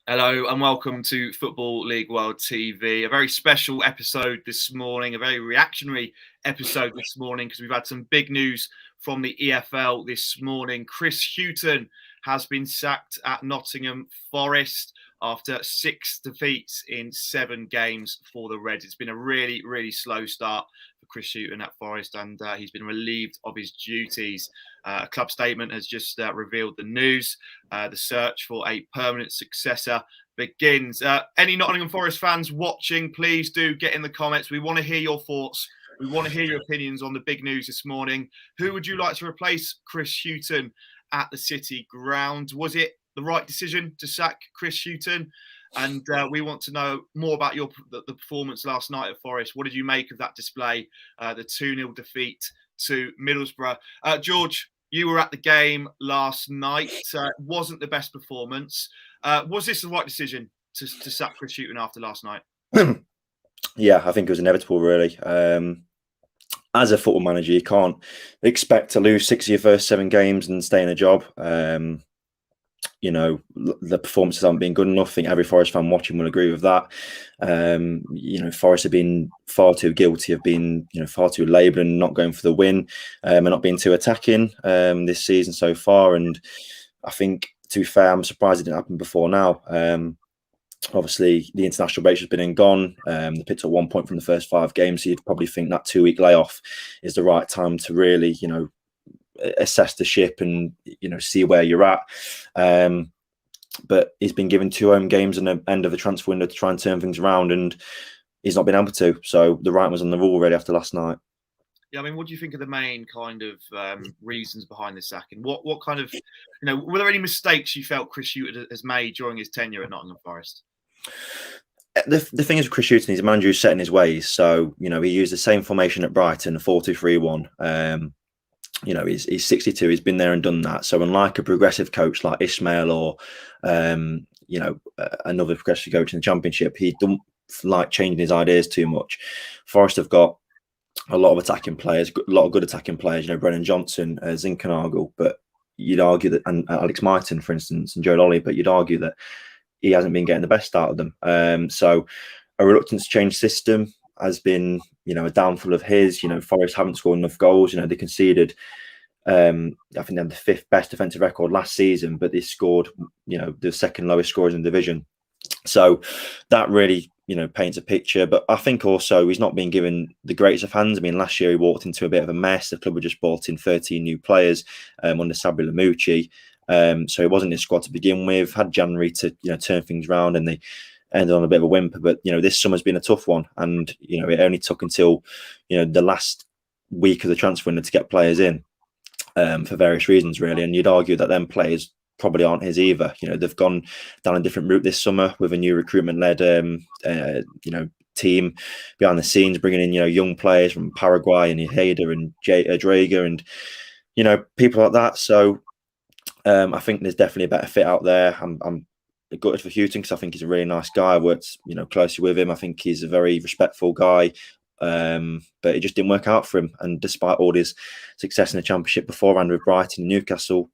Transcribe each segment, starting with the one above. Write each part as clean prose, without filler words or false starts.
Hello and welcome to Football League World TV. A very special episode this morning, a very reactionary episode this morning because we've had some big news from the EFL this morning. Chris Hughton has been sacked at Nottingham Forest after 6 defeats in 7 games for the Reds. It's been a really slow start for Chris Hughton at Forest, and he's been relieved of his duties. A club statement has just revealed the news. The search for a permanent successor begins. Any Nottingham Forest fans watching, please do get in the comments. We want to hear your thoughts. We want to hear your opinions on the big news this morning. Who would you like to replace Chris Hughton at the City ground? Was it the right decision to sack Chris Hughton? And we want to know more about the performance last night at Forest. What did you make of that display? The 2-0 defeat to Middlesbrough. George, you were at the game last night. Wasn't the best performance. Was this the right decision to sack Chris Hughton after last night? Yeah, I think it was inevitable, really. As a football manager, you can't expect to lose 6 of your first 7 games and stay in a job. The performances haven't been good enough. I think every Forest fan watching will agree with that. Forest have been far too guilty of being, far too labouring and not going for the win, and not being too attacking this season so far. And I think, to be fair, I'm surprised it didn't happen before now. Obviously, the international break has been and gone. They picked up 1 point from the first 5 games, so you'd probably think that 2-week layoff is the right time to really, assess the ship and see where you're at. But he's been given 2 home games and the end of the transfer window to try and turn things around, and he's not been able to. So the writing was on the wall really after last night. Yeah, I mean, what do you think are the main kind of reasons behind this sacking? What kind of, were there any mistakes you felt Chris Hughton has made during his tenure at Nottingham Forest? The thing is with Chris Hughton, he's a manager who's set in his ways. So, he used the same formation at Brighton, 4-2-3-1. He's 62. He's been there and done that. So unlike a progressive coach like Ismail or, another progressive coach in the Championship, he don't like changing his ideas too much. Forest have got a lot of attacking players, a lot of good attacking players. Brennan Johnson, Zinkernagel, but you'd argue that, and Alex Myton, for instance, and Joe Lolly, but you'd argue that he hasn't been getting the best out of them. So a reluctance to change system has been, a downfall of his. Forest haven't scored enough goals. They conceded, I think they had the 5th best defensive record last season, but they scored, the second lowest scorers in the division. So that really, paints a picture. But I think also he's not been given the greatest of hands. I mean, last year he walked into a bit of a mess. The club had just brought in 13 new players under Sabri Lamucci. So he wasn't in the squad to begin with. Had January to, turn things around, and they ended on a bit of a whimper. But, this summer's been a tough one. And, it only took until, the last week of the transfer window to get players in for various reasons, really. And you'd argue that them players probably aren't his either. They've gone down a different route this summer with a new recruitment-led, team behind the scenes, bringing in, young players from Paraguay and Hayder and Drager and, people like that. So I think there's definitely a better fit out there. I'm gutted for Hughton because I think he's a really nice guy. I worked, closely with him. I think he's a very respectful guy. But it just didn't work out for him. And despite all his success in the Championship beforehand with Brighton and Newcastle,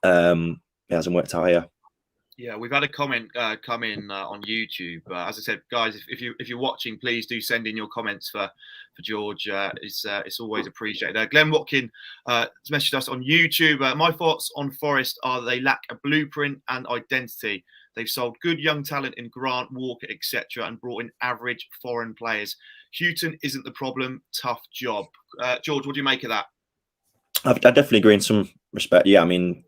it hasn't worked out here. Yeah, we've had a comment come in on YouTube. As I said, guys, if you're watching, please do send in your comments for George. It's always appreciated. Glenn Watkin has messaged us on YouTube. My thoughts on Forest are that they lack a blueprint and identity. They've sold good young talent in Grant, Walker, etc., and brought in average foreign players. Hughton isn't the problem. Tough job. George, what do you make of that? I definitely agree in some respect. Yeah, I mean,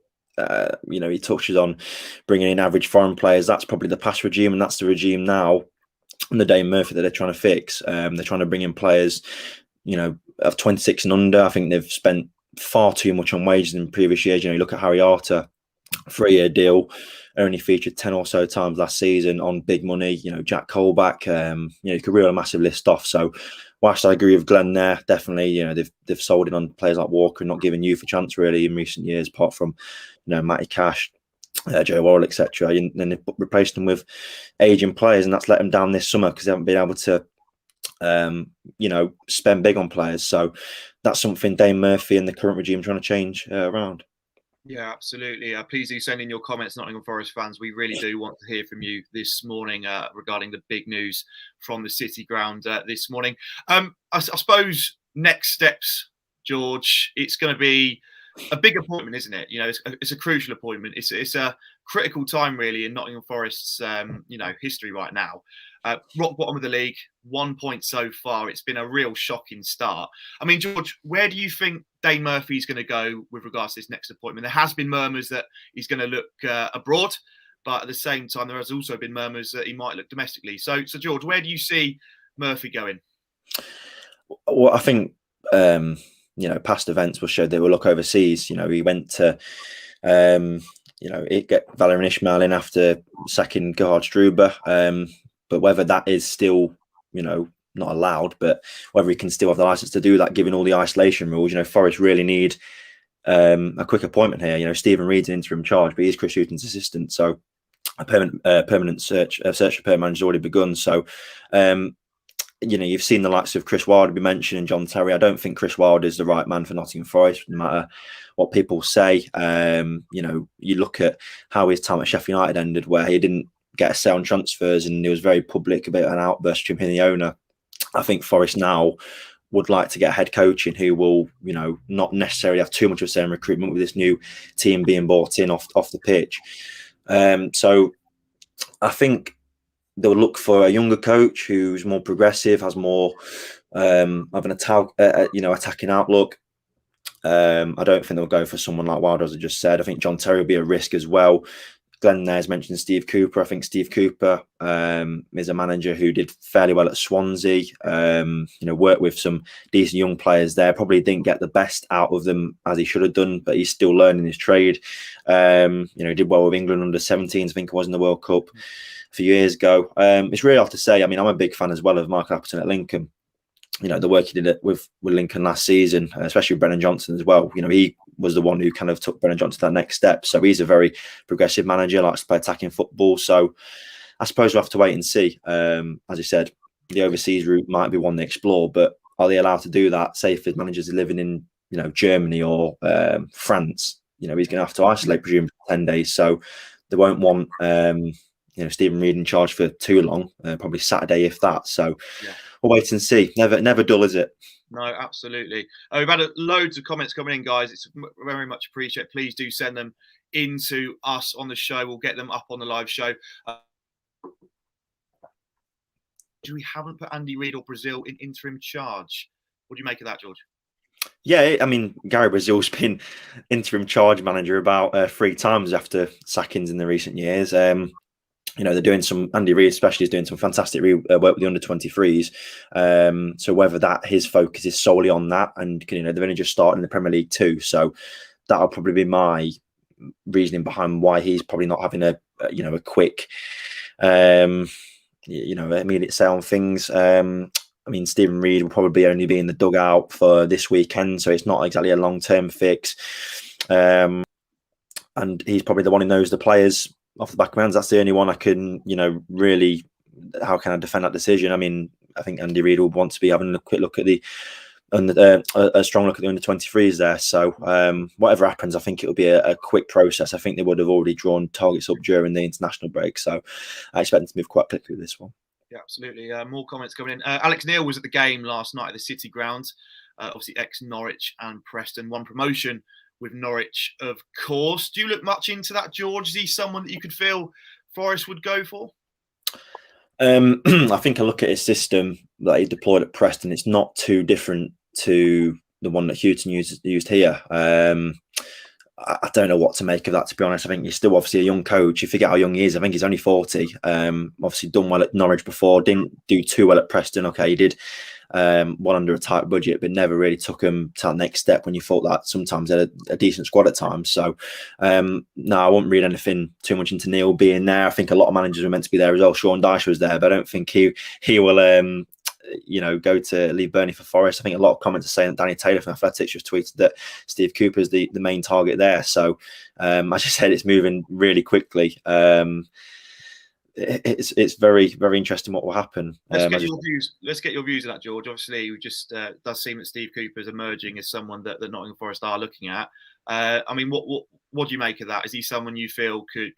he touches on bringing in average foreign players. That's probably the past regime, and that's the regime now. And the Dane Murphy that they're trying to fix. They're trying to bring in players, of 26 and under. I think they've spent far too much on wages in previous years. You look at Harry Arter, 3-year deal, only featured 10 or so times last season on big money. Jack Colback, you could reel a massive list off. So whilst I agree with Glenn there, definitely, they've sold in on players like Walker and not giving youth a chance really in recent years, apart from, Matty Cash, Joe Worrell, etc. And then they've replaced them with aging players, and that's let them down this summer because they haven't been able to, spend big on players. So that's something Dane Murphy and the current regime trying to change around. Yeah, absolutely. Please do send in your comments, Nottingham Forest fans. We really do want to hear from you this morning regarding the big news from the City ground this morning. I suppose next steps, George, it's going to be a big appointment, isn't it? You know, it's a crucial appointment. It's a critical time, really, in Nottingham Forest's history right now. Rock bottom of the league, 1 point so far. It's been a real shocking start. I mean, George, where do you think Dane Murphy's going to go with regards to this next appointment? There has been murmurs that he's going to look abroad, but at the same time, there has also been murmurs that he might look domestically. So George, where do you see Murphy going? Well, I think past events will show they will look overseas. You know, he went to it get Valerian Ismail in after sacking Gerhard Struber. But whether that is still, not allowed, but whether he can still have the license to do that, given all the isolation rules, Forest really need a quick appointment here. Stephen Reid's an interim charge, but he's Chris Hughton's assistant, so a permanent search for permanent manager has already begun. So, you've seen the likes of Chris Wilder be mentioned and John Terry. I don't think Chris Wilder is the right man for Nottingham Forest, no matter what people say. You look at how his time at Sheffield United ended, where he didn't get a say on transfers, and it was very public about an outburst between him and the owner. I think Forest now would like to get a head coach in who will, not necessarily have too much of a say in recruitment with this new team being brought in off the pitch. So I think they'll look for a younger coach who's more progressive, has more of an attacking outlook. I don't think they'll go for someone like Wilder, as I just said. I think John Terry will be a risk as well. Glenn there's mentioned Steve Cooper. I think Steve Cooper is a manager who did fairly well at Swansea. Worked with some decent young players there. Probably didn't get the best out of them as he should have done, but he's still learning his trade. He did well with England under 17s. I think it was in the World Cup a few years ago. It's really hard to say. I mean, I'm a big fan as well of Michael Appleton at Lincoln. The work he did with Lincoln last season, especially with Brennan Johnson as well. He was the one who kind of took Brennan Johnson to that next step. So he's a very progressive manager, likes to play attacking football. So I suppose we'll have to wait and see. As I said, the overseas route might be one they explore, but are they allowed to do that? Say if his managers are living in, Germany or France, he's going to have to isolate, presumably, for 10 days. So they won't want, Stephen Reid in charge for too long, probably Saturday, if that. So yeah. We'll wait and see. Never dull, is it? No, absolutely. We've had loads of comments coming in, guys. It's very much appreciated. Please do send them into us on the show. We'll get them up on the live show. We haven't put Andy Reid or Brazil in interim charge. What do you make of that, George? Yeah, I mean, Gary Brazil's been interim charge manager about 3 times after sackings in the recent years. They're doing some, Andy Reid especially is doing some fantastic work with the under-23s. So whether his focus is solely on that, and they've only just started in the Premier League too. So that'll probably be my reasoning behind why he's probably not having a quick, immediate say on things. I mean, Stephen Reid will probably only be in the dugout for this weekend, so it's not exactly a long-term fix. And he's probably the one who knows the players off the back of my hands. That's the only one I can, really, how can I defend that decision? I mean, I think Andy Reid will want to be having a quick look at a strong look at the under-23s there. So whatever happens, I think it will be a quick process. I think they would have already drawn targets up during the international break. So I expect them to move quite quickly with this one. Yeah, absolutely. More comments coming in. Alex Neil was at the game last night at the City ground. Obviously, ex-Norwich and Preston. Won promotion with Norwich, of course. Do you look much into that, George? Is he someone that you could feel Forest would go for? I think I look at his system that he deployed at Preston. It's not too different to the one that Hughton used here. I don't know what to make of that, to be honest. I think he's still obviously a young coach. You forget how young he is. I think he's only 40. Obviously done well at Norwich before. Didn't do too well at Preston. Okay, he did one under a tight budget, but never really took him to that next step when you thought that sometimes had a decent squad at times. So no, I won't read anything too much into Neil being there. I think a lot of managers were meant to be there as well. Sean Dyche was there, but I don't think he will go to leave Burnley for Forest. I think a lot of comments are saying that Danny Taylor from Athletics just tweeted that Steve Cooper is the main target there. So as I said, it's moving really quickly. It's very, very interesting what will happen. Let's get your views. Let's get your views on that, George. Obviously, it just does seem that Steve Cooper is emerging as someone that Nottingham Forest are looking at. I mean, what do you make of that? Is he someone you feel could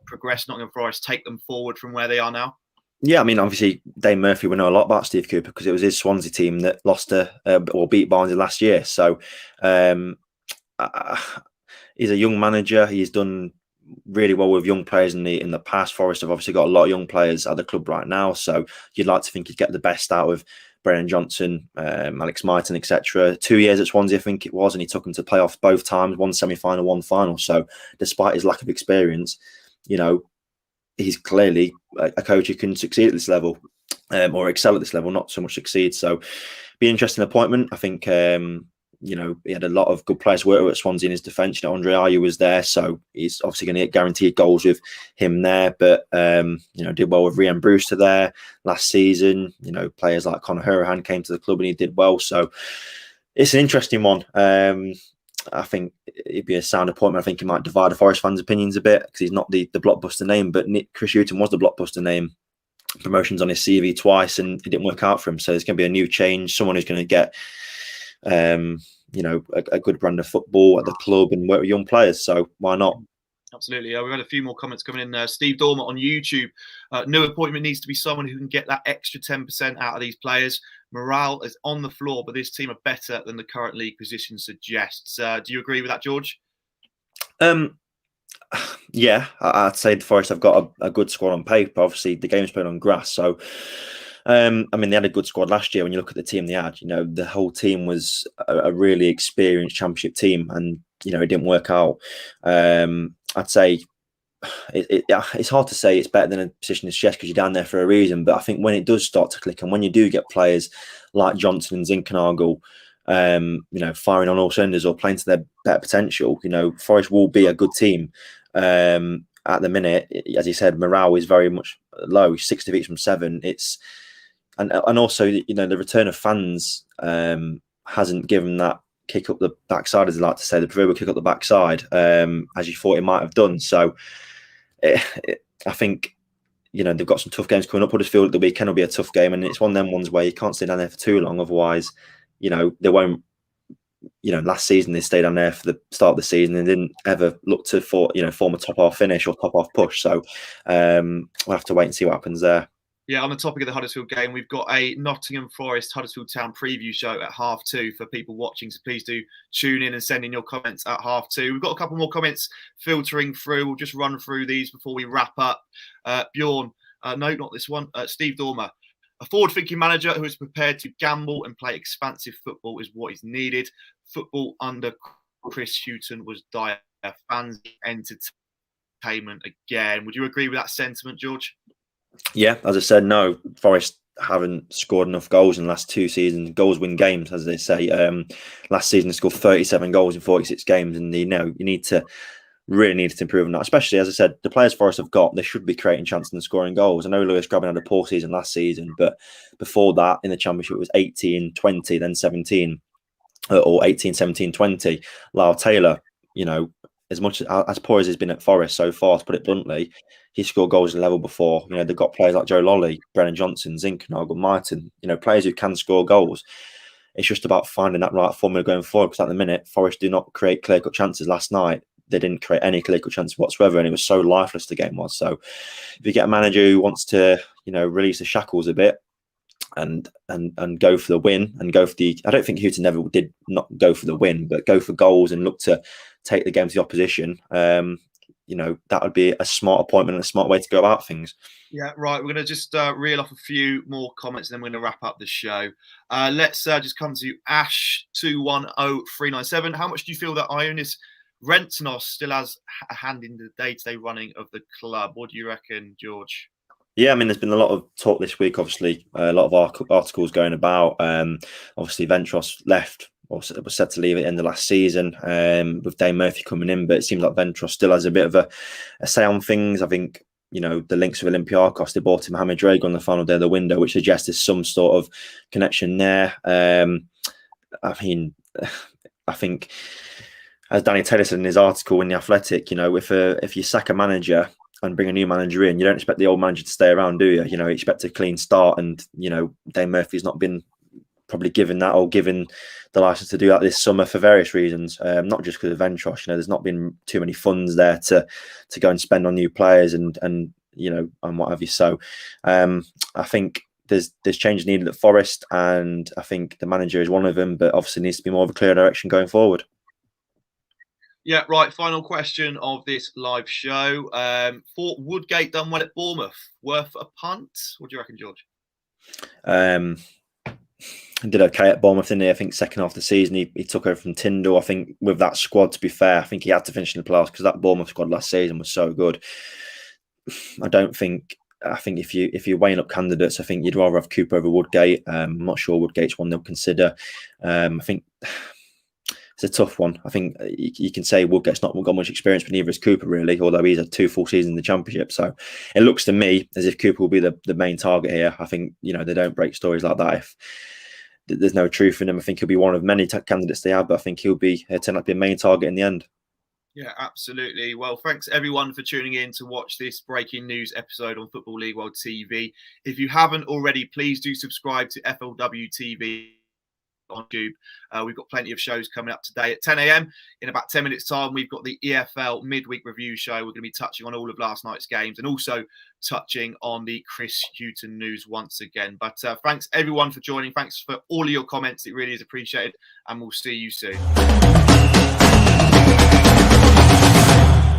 progress Nottingham Forest, take them forward from where they are now? Yeah, I mean, obviously, Dave Murphy will know a lot about Steve Cooper because it was his Swansea team that lost or beat Barnsley last year. So um, he's a young manager. He's done really well with young players in the past. Forest have obviously got a lot of young players at the club right now, so you'd like to think he'd get the best out of Brennan Johnson, Alex Myton, etc. 2 years at Swansea, I think it was, and he took him to playoffs both times, one semi-final, one final. So despite his lack of experience, he's clearly a coach who can succeed at this level, or excel at this level, not so much succeed. So be an interesting appointment. I think he had a lot of good players work with at Swansea in his defence. Andre Ayew was there, so he's obviously going to get guaranteed goals with him there. But did well with Rhian Brewster there last season. Players like Conor Hourihane came to the club and he did well. So it's an interesting one. I think it'd be a sound appointment. I think he might divide the Forest fans' opinions a bit because he's not the blockbuster name, but Chris Hughton was the blockbuster name. Promotions on his CV twice, and it didn't work out for him. So there's going to be a new change. Someone who's going to get, a good brand of football at the club and work with young players. So why not? Absolutely. We've had a few more comments coming in. Steve Dormer on YouTube. New appointment needs to be someone who can get that extra 10% out of these players. Morale is on the floor, but this team are better than the current league position suggests. Do you agree with that, George? Yeah, I'd say the Forest have got a good squad on paper. Obviously, the game's played on grass. So, they had a good squad last year. When you look at the team they had, the whole team was a really experienced Championship team, and it didn't work out. I'd say it's hard to say it's better than a position as chess because you're down there for a reason. But I think when it does start to click, and when you do get players like Johnson and Zinkernagel, firing on all cylinders or playing to their better potential, Forest will be a good team. At the minute, as you said, morale is very much low. 6 defeats from 7. It's and also the return of fans hasn't given that kick up the backside, as they like to say, the proverbial kick up the backside, as you thought it might have done. So I think they've got some tough games coming up. Huddersfield the weekend will be a tough game, and it's one of them ones where you can't stay down there for too long, otherwise they won't. Last season they stayed down there for the start of the season and didn't ever look to form a top half finish or top half push. So we'll have to wait and see what happens there. Yeah, on the topic of the Huddersfield game, we've got a Nottingham Forest Huddersfield Town preview show at 2:30 for people watching. So please do tune in and send in your comments at 2:30. We've got a couple more comments filtering through. We'll just run through these before we wrap up. Bjorn, no, not this one. Steve Dormer. A forward-thinking manager who is prepared to gamble and play expansive football is what is needed. Football under Chris Hughton was dire. Fans entertainment again. Would you agree with that sentiment, George? Yeah, as I said, no, Forest haven't scored enough goals in the last 2 seasons. Goals win games, as they say. Last season they scored 37 goals in 46 games, and you really needed to improve on that. Especially, as I said, the players Forest have got, they should be creating chances and scoring goals. I know Lewis Grabban had a poor season last season, but before that, in the Championship, it was 18, 20, then 17, or 18, 17, 20. Lyle Taylor, as much as poor as he's been at Forest so far, to put it bluntly, he scored goals at the level before. They've got players like Joe Lolly, Brennan Johnson, Zinkernagel, Myton, players who can score goals. It's just about finding that right formula going forward, because at the minute, Forest do not create clear-cut chances. Last night, they didn't create any clear-cut chances whatsoever, and it was so lifeless the game was. So if you get a manager who wants to, release the shackles a bit and go for the win and go for I don't think Hughton never did not go for the win, but go for goals and look to take the game to the opposition, that would be a smart appointment and a smart way to go about things. Yeah, right. We're going to just reel off a few more comments, and then we're going to wrap up the show. Let's just come to Ash210397. How much do you feel that Ioannis Rentnos still has a hand in the day-to-day running of the club? What do you reckon, George? Yeah, there's been a lot of talk this week, obviously, a lot of articles going about. Obviously, Ventros left, or was said to leave at the end of last season, with Dave Murphy coming in, but it seems like Ventros still has a bit of a say on things. I think, the links with Olympiacos, they bought him Mohamed Drago on the final day of the window, which suggests there's some sort of connection there. I think, as Danny Taylor said in his article in The Athletic, if you sack a manager and bring a new manager in, you don't expect the old manager to stay around, do you? You expect a clean start, and Dave Murphy's not been probably given that or given the license to do that this summer for various reasons, not just because of Ventros. There's not been too many funds there to go and spend on new players and what have you. So I think there's change needed at Forest, and I think the manager is one of them, but obviously needs to be more of a clear direction going forward. Yeah, right. Final question of this live show. Thought Woodgate done well at Bournemouth. Worth a punt? What do you reckon, George? Did okay at Bournemouth, didn't he? I think second half of the season he took over from Tyndall. I think with that squad, to be fair, I think he had to finish in the playoffs because that Bournemouth squad last season was so good. I think if you're weighing up candidates, I think you'd rather have Cooper over Woodgate. I'm not sure Woodgate's one they'll consider. I think it's a tough one. I think you can say Woodgate's not got much experience, but neither is Cooper really, although he's had 2 full seasons in the Championship. So it looks to me as if Cooper will be the main target here. I think, they don't break stories like that if there's no truth in him. I think he'll be one of many candidates they have, but I think he'll turn out to be a main target in the end. Yeah, absolutely. Well, thanks everyone for tuning in to watch this breaking news episode on Football League World TV. If you haven't already, please do subscribe to FLW TV on YouTube. We've got plenty of shows coming up today at 10 a.m. In about 10 minutes time, we've got the EFL midweek review show. We're going to be touching on all of last night's games and also touching on the Chris Hughton news once again. But thanks everyone for joining. Thanks for all of your comments. It really is appreciated, and we'll see you soon.